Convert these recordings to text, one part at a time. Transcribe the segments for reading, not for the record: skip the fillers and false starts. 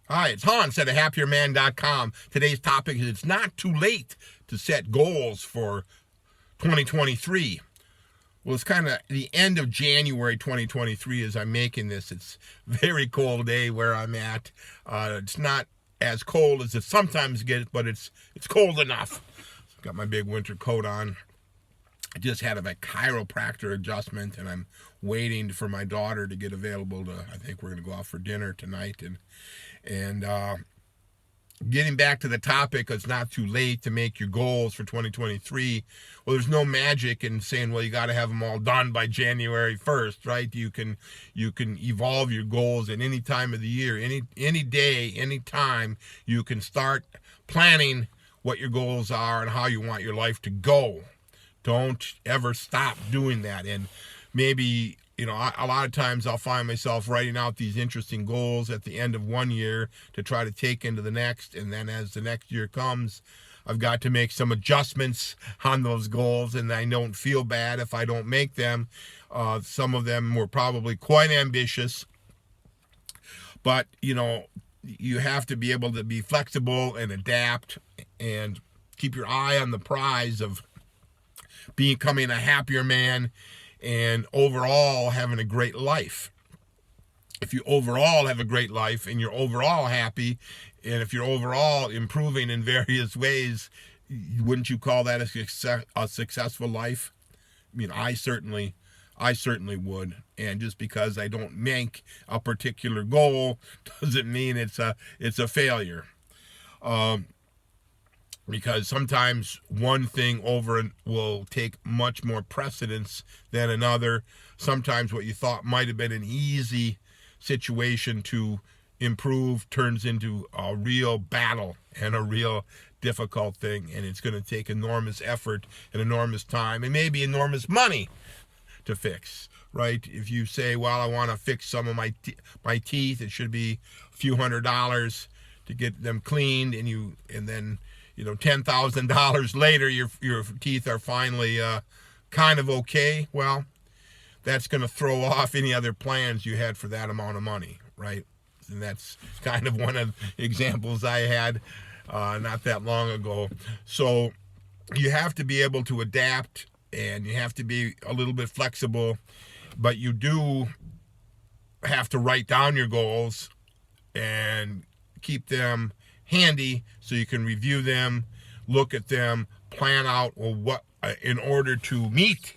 Hi, it's Hans at ahappierman.com. Today's topic is it's not too late to set goals for 2023. Well, it's kind of the end of January 2023 as I'm making this. It's a very cold day where I'm at. It's not as cold as it sometimes gets, but it's cold enough. Got my big winter coat on. I just had a chiropractor adjustment, and I'm waiting for my daughter to get available I think we're going to go out for dinner tonight. And getting back to the topic, it's not too late to make your goals for 2023. Well, there's no magic in saying, well, you got to have them all done by January 1st, right? You can evolve your goals at any time of the year, any day, any time. You can start planning what your goals are and how you want your life to go. Don't ever stop doing that. And maybe, a lot of times I'll find myself writing out these interesting goals at the end of one year to try to take into the next. And then as the next year comes, I've got to make some adjustments on those goals, and I don't feel bad if I don't make them. Some of them were probably quite ambitious, but, you have to be able to be flexible and adapt and keep your eye on the prize of becoming a happier man and overall having a great life. If you overall have a great life and you're overall happy, and if you're overall improving in various ways, wouldn't you call that a successful life? I mean, I certainly would. And just because I don't make a particular goal doesn't mean it's a failure. Because sometimes one thing will take much more precedence than another. Sometimes what you thought might have been an easy situation to improve turns into a real battle and a real difficult thing, and it's going to take enormous effort and enormous time and maybe enormous money to fix, right? If you say, well, I want to fix some of my teeth, it should be a few $100s to get them cleaned, and then $10,000 later, your teeth are finally kind of okay. Well, that's going to throw off any other plans you had for that amount of money, right? And that's kind of one of the examples I had not that long ago. So you have to be able to adapt, and you have to be a little bit flexible, but you do have to write down your goals and keep them handy so you can review them, look at them, plan out what in order to meet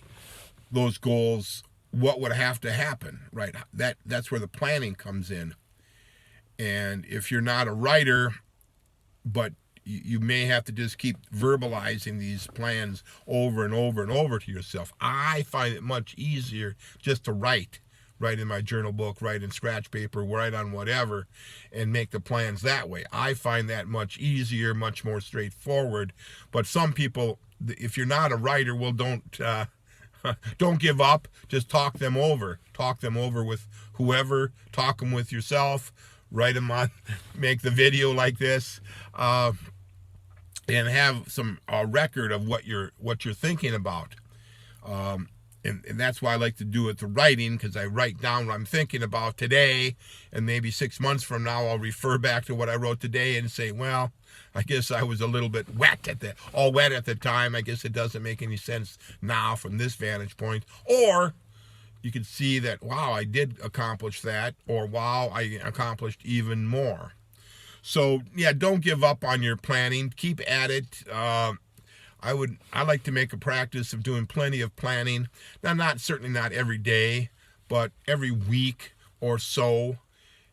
those goals, what would have to happen, right? That's where the planning comes in. And if you're not a writer, but you may have to just keep verbalizing these plans over and over and over to yourself. I find it much easier just to write in my journal book, write in scratch paper, write on whatever, and make the plans that way. I find that much easier, much more straightforward. But some people, if you're not a writer, well, don't give up. Just talk them over. Talk them over with whoever. Talk them with yourself. Write them on. Make the video like this, and have some record of what you're thinking about. And that's why I like to do it, the writing, because I write down what I'm thinking about today, and maybe 6 months from now I'll refer back to what I wrote today and say, well, I guess I was a little bit wet at the time. I guess it doesn't make any sense now from this vantage point. Or you can see that, wow, I did accomplish that, or wow, I accomplished even more. So yeah, don't give up on your planning. Keep at it. I like to make a practice of doing plenty of planning. Now, certainly not every day, but every week or so,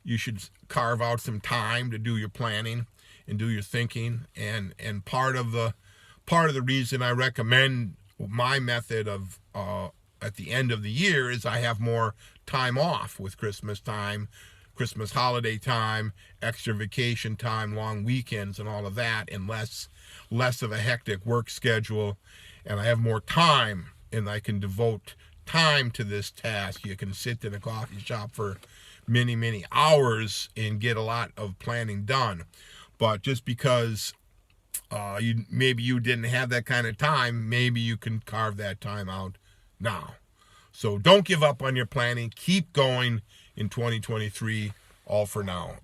you should carve out some time to do your planning and do your thinking. And part of the reason I recommend my method of at the end of the year is I have more time off with Christmas time, Christmas holiday time, extra vacation time, long weekends, and all of that, and less of a hectic work schedule, and I have more time, and I can devote time to this task. You can sit in a coffee shop for many, many hours and get a lot of planning done. But just because maybe you didn't have that kind of time, maybe you can carve that time out now. So don't give up on your planning. Keep going in 2023. All for now.